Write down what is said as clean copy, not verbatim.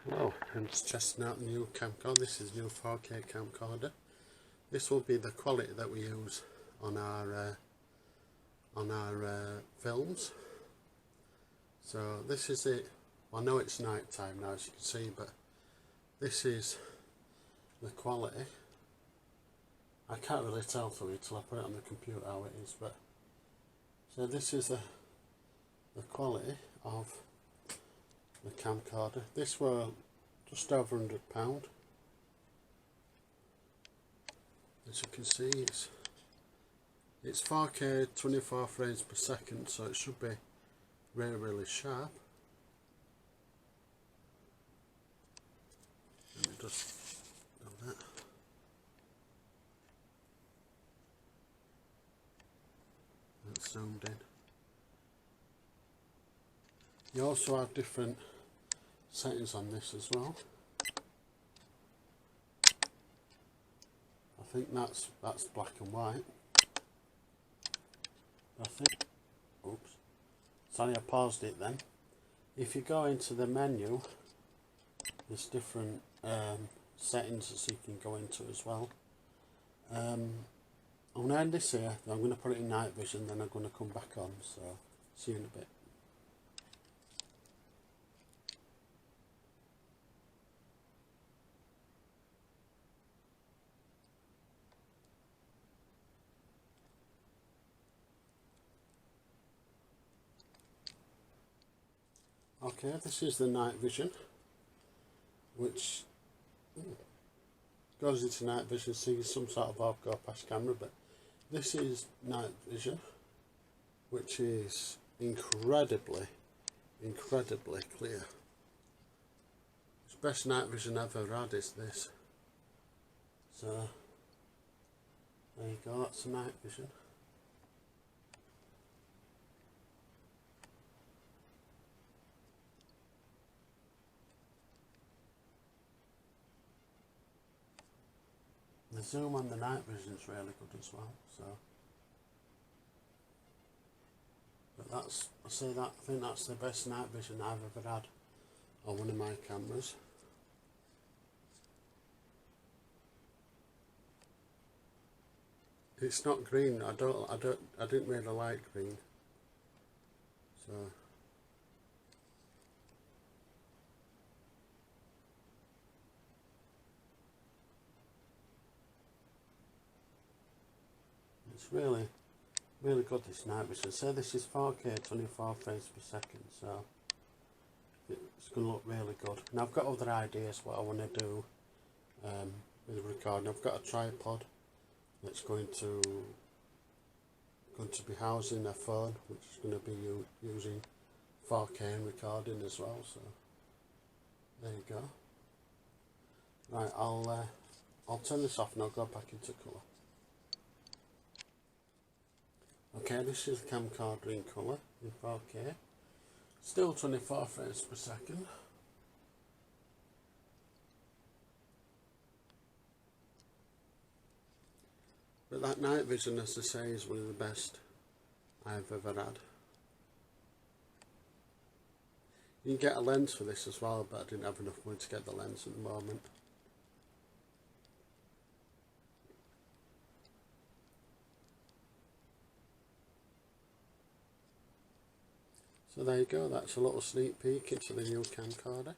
Hello, I'm just testing out the new camcorder. This is new 4K camcorder. This will be the quality that we use on our films. So this is it. I know it's night time now, as you can see, but this is the quality. I can't really tell from it till I put it on the computer how it is, but so this is the quality of the camcorder. This were just over £100. As you can see, it's 4K 24 frames per second, so it should be really sharp. Let me just do that. That's zoomed in. You also have different settings on this as well. I think that's black and white. I think, oops, sorry, I paused it then. If you go into the menu, there's different settings that you can go into as well. I'm going to end this here, then I'm going to put it in night vision, then I'm going to come back on, so see you in a bit. Okay, this is the night vision, which goes into night vision, seeing some sort of off go past camera, but this is night vision, which is incredibly clear. It's the best night vision I've ever had is this. So there you go, that's the night vision. The zoom on the night vision is really good as well. So, but that's, I say that, I think that's the best night vision I've ever had on one of my cameras. It's not green. I didn't really like green. So. It's really good, this night vision. So this is 4K 24 frames per second, so it's going to look really good. And I've got other ideas what I want to do with the recording. I've got a tripod that's going to be housing a phone, which is going to be using 4K and recording as well. So there you go. Right, I'll turn this off and I'll go back into colour. Okay, this is the camcorder in colour, in 4K, still 24 frames per second. But that night vision, as I say, is one of the best I've ever had. You can get a lens for this as well, but I didn't have enough money to get the lens at the moment. So there you go, that's a little sneak peek into the new camcorder.